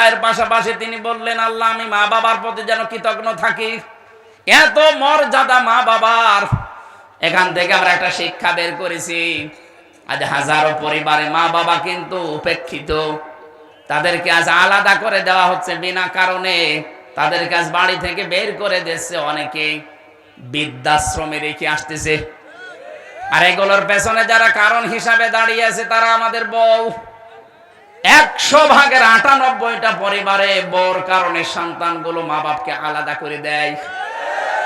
আদায়ের পাশাপাশি তিনি বললেন, আল্লাহ আমি মা বাবার প্রতি যেন কৃতজ্ঞ থাকি। এত মর্যাদা মা বাবার। এখান থেকে আমরা একটা শিক্ষা বের করেছি, আজ হাজারো পরিবারে মা বাবা কিন্তু উপেক্ষিত। তাদেরকে আজ আলাদা করে দেওয়া হচ্ছে বিনা কারণে। তাদেরকে আজ বাড়ি থেকে বের করে দিচ্ছে, অনেকে বৃদ্ধাশ্রমে রেখে আসতেছে। আর এগুলোর পেছনে যারা কারণ হিসাবে দাঁড়িয়ে আছে তারা আমাদের বউ। 100 ভাগের 98টা পরিবারে বউর কারণে সন্তানগুলো মা বাপকে আলাদা করে দেয়।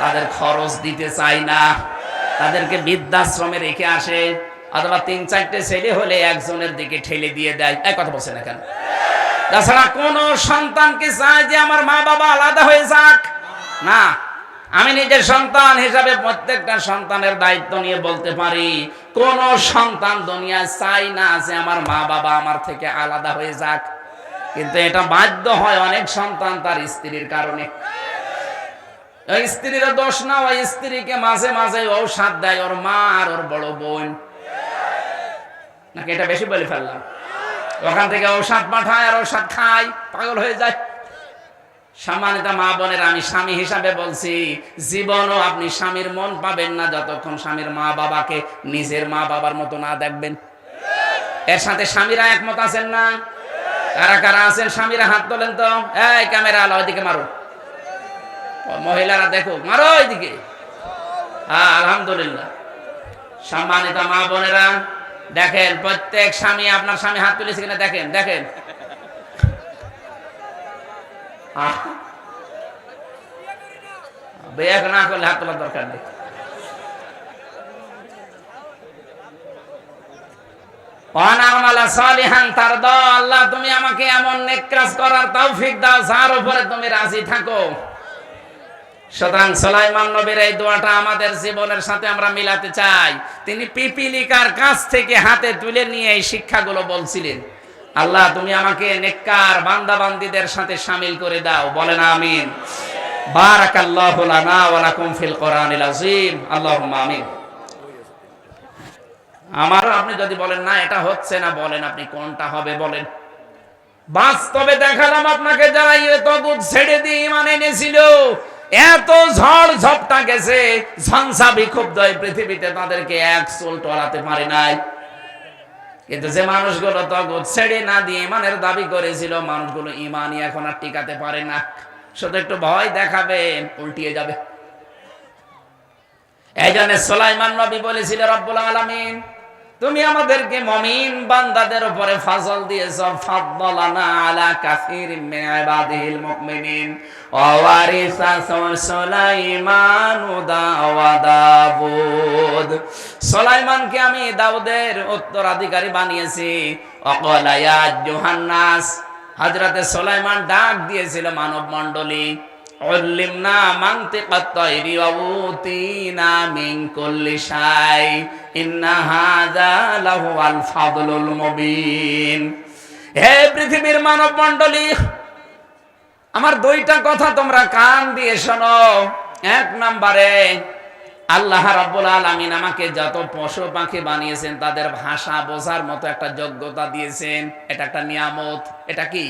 তাদের খরচ দিতে চায় না, তাদেরকে বৃদ্ধাশ্রমে রেখে আসে, অথবা 3-4টে ছেলে হলে একজনের দিকে ঠেলে দিয়ে দেয়। এক কথা বলছেন না কেন? তাছাড়া কোন সন্তানকে চায় যে আমার মা বাবা আলাদা হয়ে যাক? না। আমি নিজের সন্তান হিসাবে প্রত্যেকটা সন্তানের দায়িত্ব নিয়ে বলতে পারি, কোন সন্তান দুনিয়ায় চাই না যে আমার মা বাবা আমার থেকে আলাদা হয়ে যাক। কিন্তু এটা বাধ্য হয় অনেক সন্তান তার স্ত্রীর কারণে। ওই স্ত্রীর দোষ না, ওই স্ত্রীকে মাঝে মাঝে ঔষধ দেয় ওর মা আর ওর বড় বোন। নাকি এটা বেশি বলে ফেললাম? ওখান থেকে ঔষধ পাঠায় আর ঔষধ খায়, পাগল হয়ে যায়। সম্মানিত মা বোনের, আমি স্বামী হিসাবে বলছি, জীবনও আপনি স্বামীর মন পাবেন না যতক্ষণ স্বামীর মা বাবাকে নিজের মা বাবার মতো না দেখবেন। এর সাথে স্বামীরা একমত আছেন না? কারা কারা আছেন স্বামীরা? হাত তোলেন তো। এই ক্যামেরা আলো, ওইদিকে মারো। মহিলারা দেখো, মারো ওইদিকে। হ্যাঁ, আলহামদুলিল্লাহ। সম্মানিত মা বোনেরা, দেখেন প্রত্যেক স্বামী, আপনার স্বামী হাত তুলেছে কিনা দেখেন। দেখেন, বিয়ে না করলে হাত তোলার দরকার নেই। আল্লাহ তুমি আমাকে এমন নেক কাজ করার তৌফিক দাও যার উপরে তুমি রাজি থাকো। সুতরাং সুলাইমান নবীর এই দোয়াটা আমাদের জীবনের সাথে আমরা মিলাতে চাই। তিনি পিপিলিকার কাছ থেকে হাতে তুলে নিয়ে এই শিক্ষাগুলো বলছিলেন, আল্লাহ তুমি আমাকে নেককার বান্দা বান্দীদের সাথে শামিল করে দাও। বলেন আমিন। বারাকাল্লাহু লানা ওয়া লাকুম ফিল কোরআনিল আযীম। আল্লাহুম্মা আমিন। আমার আপনি যদি বলেন না এটা হচ্ছে না, বলেন আপনি কোনটা হবে বলেন। বাস্তবে দেখালাম আপনাকে, যারা তাগুত ছেড়ে দিয়ে ঈমান এনেছিল, এত ঝড় ঝপটা গেছে, ঝঞ্ঝা বিক্ষুব্ধ পৃথিবীতে তাদেরকে এক চুল টলাতে পারে নাই। কিন্তু যে মানুষগুলো তাগুত ছেড়ে না দিয়ে ঈমানের দাবি করেছিল, মানুষগুলো ঈমানই এখন আর টিকাতে পারে না। শুধু একটু ভয় দেখাবেন, উল্টিয়ে যাবে। এই জন্য সুলাইমান নবী বলেছিল, রব্বুল আলামিন তুমি আমাদেরকে মুমিন বান্দাদের উপরে ফজল দিয়েছো, ফাদলানা আলা কাসীরিম মিন ইবাদিল মুমিনিন ওয়া ওয়ারিসা সুলাইমান দাউদ। সুলাইমানকে আমি দাউদের উত্তরাধিকারী বানিয়েছি। ওয়াকালা ইয়া আইয়ুহান্নাস, হযরতে সুলাইমান ডাক দিয়েছিল মানব মণ্ডলী, উল্লিমনা মানতিকাত তায়রি ওয়া উতিনা মিন কুল্লি শাই ইন্না হাযা লাহুয়াল ফাদলুল মুবিন। হে পৃথিবীর মানব মণ্ডলী, আমার দুইটা কথা তোমরা কান দিয়ে শোনো। এক নম্বরে, আল্লাহ রাব্বুল আলামিন আমাকে যত পশু পাখি বানিয়েছেন তাদের ভাষা বোঝার মতো একটা যোগ্যতা দিয়েছেন। এটা একটা নিয়ামত। এটা কি?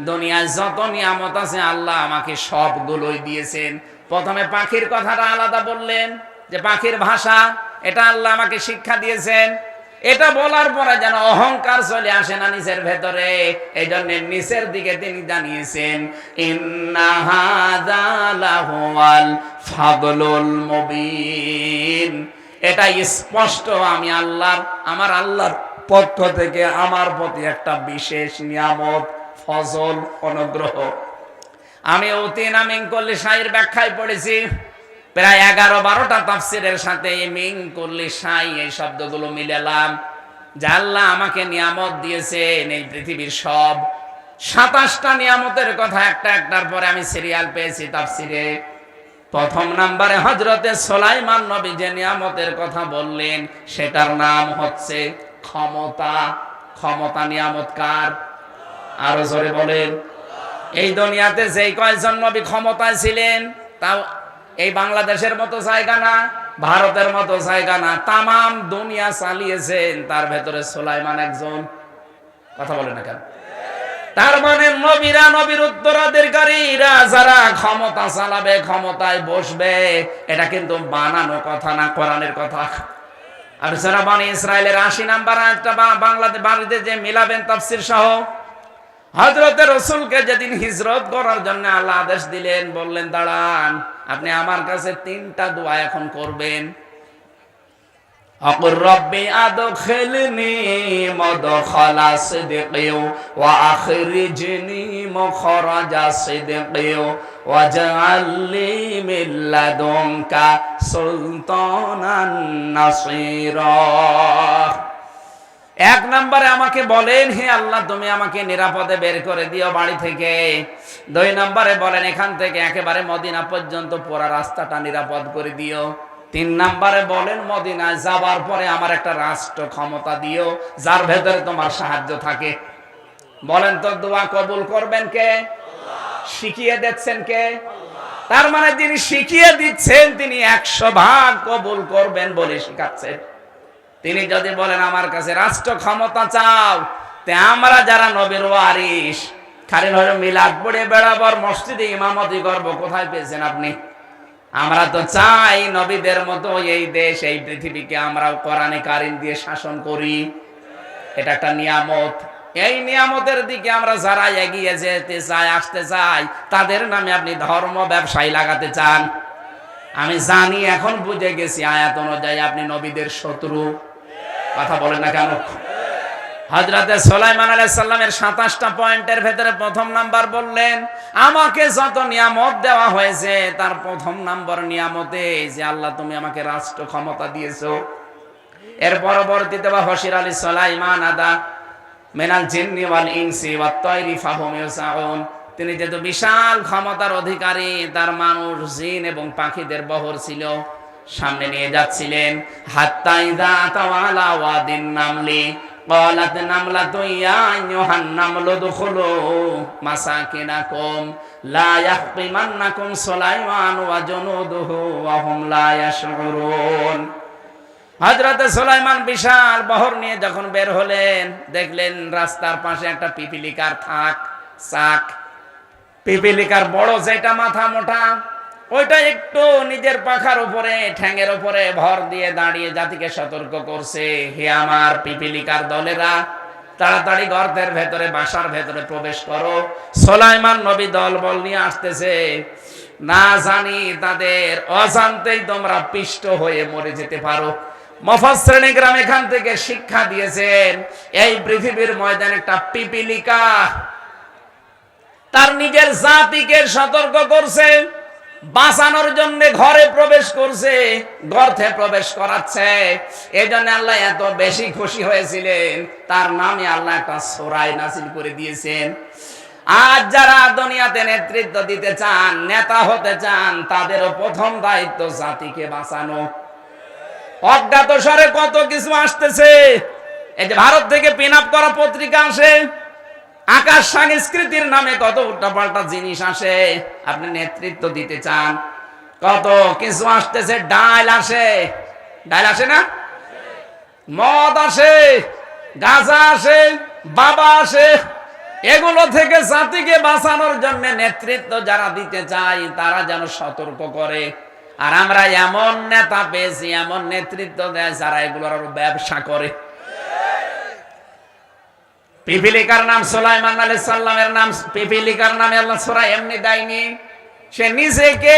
দুনিয়ায় যত নিয়ামত আছে আল্লাহ আমাকে সবগুলোই দিয়েছেন। প্রথমে পাখির কথাটা আলাদা বললেন, যে পাখির ভাষা, এটা আল্লাহ আমাকে শিক্ষা দিয়েছেন। এটা বলার পরে যেন অহংকার চলে আসে না নিচের ভেতরে, এই জন্য নিচের দিকে তিনি জানিয়েছেন, ইন্না হাযা লাহুয়াল ফাদলুল মুবিন। এটা স্পষ্ট আমি আল্লাহর, আমার আল্লাহর পক্ষ থেকে আমার প্রতি একটা বিশেষ নিয়ামত, ফজল, অনুগ্রহ। আমি উতিনা মিন কুল্লি শাইয়ের ব্যাখ্যায় পড়েছি, প্রায় 11-12টা তাফসীরের সাথে মিন কুল্লি শাই এই শব্দগুলো মিলালাম। যে আল্লাহ আমাকে নিয়ামত দিয়েছেন এই পৃথিবীর সব 27টা নিয়ামতের কথা একটা একটার পরে আমি সিরিয়াল পেয়েছি তাফসীরে। প্রথম নম্বরে হযরতে সুলাইমান নবী যে নিয়ামতের কথা বললেন সেটার নাম হচ্ছে ক্ষমতা। ক্ষমতা নিয়ামত কার? আরো জোরে বলেন। এই দুনিয়াতে যেই কয়েকজন নবী ক্ষমতায় ছিলেন, তাও এই বাংলাদেশের মতো জায়গা না, ভারতের মতো জায়গা না, তামাম দুনিয়া চালিয়েছেন, তার ভেতরে সুলাইমান একজন। কথা বলে না কেন? তার মানে নবীরা, নবীর উত্তরাধিকারীরা যারা ক্ষমতা চালাবে, ক্ষমতায় বসবে, এটা কিন্তু বানানো কথা না, কোরআনের কথা। আর যারা বনি ইসরায়েলের ৮০ নাম্বার আয়াতটা বাংলাতে বাড়িতে যে মিলাবেন তাফসীর সহ, হযরত রাসূলকে যেদিন হিজরত করার জন্য আল্লাহ আদেশ দিলেন, বললেন দাঁড়ান, আপনি আমার কাছে ৩টা দোয়া এখন করবেন। আকুর রব্বি আদখিলনি মাদখালা সিদকি ওয়া আখরিজনি মাখরাজা সিদকি ওয়াজআলনি মিন লাদুনকা সুলতানান নাসীরা। ১ নম্বরে আমাকে বলেন, হে আল্লাহ তুমি আমাকে নিরাপদে বের করে দিও বাড়ি থেকে। ২ নম্বরে বলেন এখান থেকে একেবারে মদিনা পর্যন্ত পুরো রাস্তাটা নিরাপদ করে দিও। ৩ নম্বরে বলেন মদিনায় যাবার পরে আমার একটা রাষ্ট্র ক্ষমতা দিও, যার ভেতরে তোমার সাহায্য থাকে। বলেন তো দোয়া কবুল করবেন কে? শিখিয়ে দিচ্ছেন কে? তার মানে যিনি শিখিয়ে দিচ্ছেন তিনি ১০০% কবুল করবেন বলে শিখাচ্ছেন। তিনি যদি বলেন আমার কাছে রাষ্ট্র ক্ষমতা চাও, তে আমরা যারা নবীর ওয়ারিস, খালি হলো মিলাদ পড়ে বেড়াবার, মসজিদে ইমামতি করব, কোথায় পেয়েছেন আপনি? আমরা তো চাই নবীদের মতো এই দেশ, এই পৃথিবীকে আমরাও কোরআনে কারিম দিয়ে শাসন করি। এটা একটা নিয়ামত। এই নিয়ামতের দিকে আমরা যারা এগিয়ে যেতে চাই, আসতে চাই, তাদের নামে আপনি ধর্ম ব্যবসায়ী লাগাতে চান। আমি জানি, এখন বুঝে গেছি আয়াত অনুযায়ী আপনি নবীদের শত্রু। কথা বলেন না কেন? হযরতে সুলাইমান আলাইহিস সালামের ২৭টা পয়েন্টের ভেতরে প্রথম নাম্বার বললেন, আমাকে যত নিয়ামত দেওয়া হয়েছে তার প্রথম নাম্বার নিয়ামতে যে আল্লাহ তুমি আমাকে রাষ্ট্র ক্ষমতা দিয়েছো। এর পরবর্তীতে বা হশির আলী সুলাইমান আদা মিনাল জিন্নি ওয়াল ইনসি ওয়াত তায়রি ফাহুম ইউসাউন। তিনি যেহেতু বিশাল ক্ষমতার অধিকারী, তার মানুষ, জিন এবং পাখিদের বহর ছিল, সামনে নিয়ে যাচ্ছিলেন। হাত্তা ইযা তাওয়ালা ওয়াদিন নামলি ক্বালাত নামলাতু ইয়া আইয়ুহান নামলু দুখুলু মাসাকিনাকুম লা ইয়াহতিমান্নাকুম সুলাইমান ওয়া জুনুদুহু ওয়া হুম লা ইয়াশউরুন। হযরত সুলাইমান বিশাল বহর নিয়ে যখন বের হলেন, দেখলেন রাস্তার পাশে একটা পিপিলিকার চাক। পিপিলিকার বড় যেটা মাথা মোটা, ওইটা একটু নিজের পাখার উপরে, ঠ্যাঙের উপরে ভর দিয়ে দাঁড়িয়ে জাতিকে সতর্ক করছে, হে আমার পিপিলিকার দলেরা, তাড়াতাড়ি গর্তের ভেতরে, বাসার ভেতরে প্রবেশ করো। সুলাইমান নবী দলবল নিয়ে আসতেছে, না জানি তাদের অজান্তেই তোমরা পিষ্ট হয়ে মরে যেতে পারো। মুফাসসিরিন কিরাম এখান থেকে শিক্ষা দিয়েছেন, এই পৃথিবীর ময়দানে একটা পিপিলিকা তার নিজের জাতিকে সতর্ক করছে, বাঁচানোর জন্য ঘরে প্রবেশ করছে, গর্তে প্রবেশ করাচ্ছে। এই জন্য আল্লাহ এত বেশি খুশি হয়েছিলেন, তার নামে আল্লাহ একটা সূরা নাযিল করে দিয়েছেন। আজ যারা দুনিয়াতে নেতৃত্ব দিতে চান, নেতা হতে চান, তাদেরও প্রথম দায়িত্ব জাতিকে বাঁচানো। অজ্ঞাত স্বরে কত কিছু আসতেছে। এই যে ভারত থেকে পিন আপ করা পত্রিকা আসে, আকাশ সংস্কৃতির নামে কত উল্টাপাল্টা জিনিস আসে। আপনি নেতৃত্ব দিতে চান, কত কিছু আসতেছে। ডাল আসে না, মদ আসে, গাঁজা আসে, বাবা আসে। এগুলো থেকে জাতিকে বাঁচানোর জন্য নেতৃত্ব যারা দিতে চায় তারা যেন সতর্ক করে। আর আমরা এমন নেতা পেয়েছি, এমন নেতৃত্ব দেয় যারা এগুলোর ব্যবসা করে। পিপিলিকার নাম সুলাইমান আলাইহিস সালামের নাম, পিপিলিকার নামে আল্লাহ সূরা এমনি দেয়নি। সে নিজেকে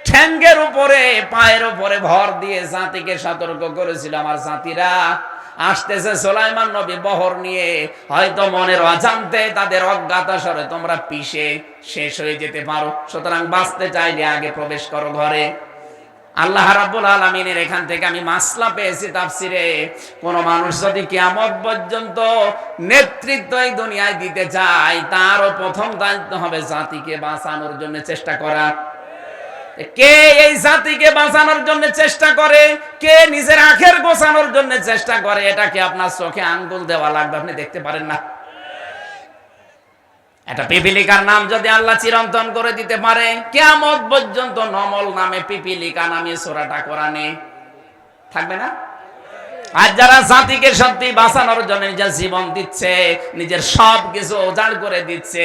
ঠ্যাঙ্গের উপরে, পায়ের উপরে ভর দিয়ে জাতিকে সতর্ক করেছিল, আমার জাতিরা আসতেছে সুলাইমান নবী বহর নিয়ে, হয়তো মনের অজান্তে তাদের অজ্ঞাতসারে তোমরা পিষে শেষ হয়ে যেতে পারো। সুতরাং বাঁচতে চাইলে আগে প্রবেশ করো ঘরে। আল্লাহ রাব্বুল আলামিনের এখান থেকে আমি মাসলা পেয়েছি তাফসিরে, কোন মানুষ যদি কিয়ামত পর্যন্ত নেতৃত্ব এই দুনিয়ায় দিতে চায়, তারও প্রথম দায়িত্ব হবে জাতিকে বাঁচানোর জন্য চেষ্টা করা। কে এই জাতিকে বাঁচানোর জন্য চেষ্টা করে, কে নিজের আখের গোছানোর জন্য চেষ্টা করে, এটাকে আপনার চোখে আঙ্গুল দেওয়া লাগবে, আপনি দেখতে পারেন না। এটা পিপিলিকার নাম যদি আল্লাহ চিরন্তন করে দিতে পারে, কিয়ামত পর্যন্ত নমল নামে পিপিলিকা নামে সূরাটা কোরআনে থাকবে না? আর যারা জাতিকে সত্যি বাঁচানোর জন্য নিজের জীবন দিচ্ছে, নিজের সব কিছু উজাড় করে দিচ্ছে,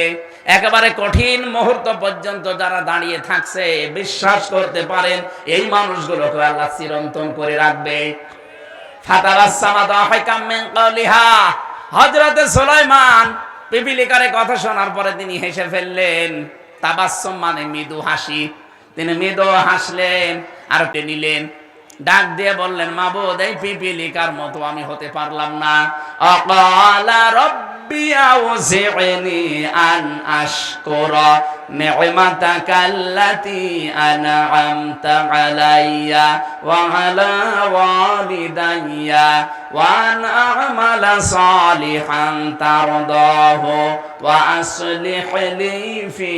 একেবারে কঠিন মুহূর্ত পর্যন্ত যারা দাঁড়িয়ে থাকছে, বিশ্বাস করতে পারেন এই মানুষগুলোকে আল্লাহ চিরন্তন করে রাখবে। হযরত সুলাইমান পিপিলিকারে কথা শোনার পরে তিনি হেসে ফেললেন। তাবাসসুম মানে মৃদু হাসি। তিনি মৃদু হাসলেন আর নিলেন, ডাক দিয়ে বললেন, মাবুদ, এই পিপিলিকার মতো আমি হতে পারলাম না। আকালা রব্বি আউজি'নি আন আশকুরা নি'মাতাকাল্লাতী আন'আমতা আলাইয়া ওয়া আলা ওয়ালিদাইয়া ওয়া আন আ'মালা সালিহান তারদাহু ওয়া আসলিহ লি ফি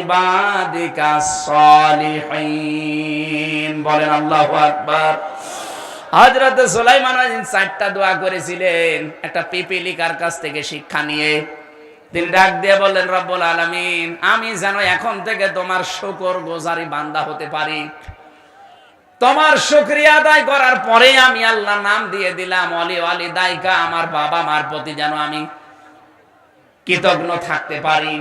ইবাদিকাস সালিহিন। বলেন আল্লাহু আকবার। হযরত সুলাইমান চারটা দোয়া করেছিলেন একটা পিপিলিকার কাছ থেকে শিক্ষা নিয়ে। তিনি ডাক দিয়ে বললেন, রব্বুল আলামিন, আমি যেন এখন থেকে তোমার শুকরগুজারি বান্দা হতে পারি। তোমার শুকরিয়া আদায় করার পরে আমি আল্লাহ নাম দিয়ে দিলাম ওয়ালি ওয়ালিদাইকা, আমার বাবা মার প্রতি যেন আমি কৃতজ্ঞ থাকতে পারি।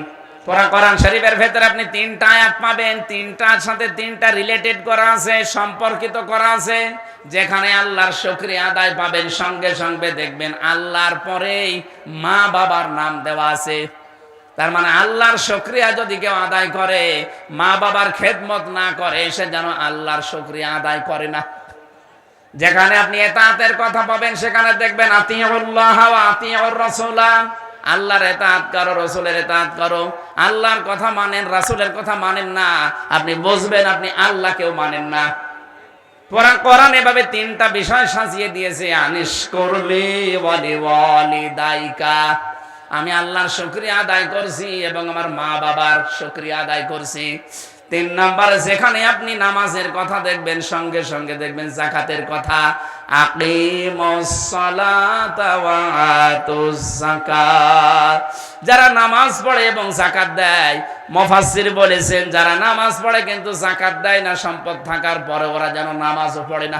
কোরআন শরীফের ভেতরে আপনি তিনটা আয়াত পাবেন, তিনটার সাথে তিনটা রিলেটেড করা আছে, সম্পর্কিত করা আছে। যেখানে আল্লাহর শুকরিয়া আদায় পাবেন, সঙ্গে সঙ্গে দেখবেন আল্লাহর পরেই মা বাবার নাম দেওয়া আছে। তার মানে আল্লাহর শুকরিয়া যদি কেউ আদায় করে, মা বাবার খেদমত না করে, সে যেন আল্লাহর শুকরিয়া আদায় করে না। যেখানে আপনি ইতাআতের কথা পাবেন, সেখানে দেখবেন আতিউল্লাহ ওয়া আতিউর রাসূলা, আল্লাহর ইতাআত করো, রাসূলের ইতাআত করো। আল্লাহর কথা মানেন, রাসূলের কথা মানেন না, আপনি বুঝবেন আপনি আল্লাহকেও মানেন না। কোরআন এভাবে তিনটা বিষয় সাজিয়ে দিয়েছে, আনিশকুরলি ওয়ালি ওয়ালিদাইকা, আমি আল্লাহর শুকরিয়া আদায় করছি এবং আমার মা বাবার শুকরিয়া আদায় করছি। তিন নম্বরে যেখানে আপনি নামাজের কথা দেখবেন, সঙ্গে সঙ্গে দেখবেন যাকাতের কথা, আকিমুস সালাতা ওয়া আতুজ যাকাত। যারা নামাজ পড়ে এবং যাকাত দেয়, মুফাসসির বলেছেন যারা নামাজ পড়ে কিন্তু যাকাত দেয় না, সম্পদ থাকার পরে ওরা যেন নামাজও পড়ে না।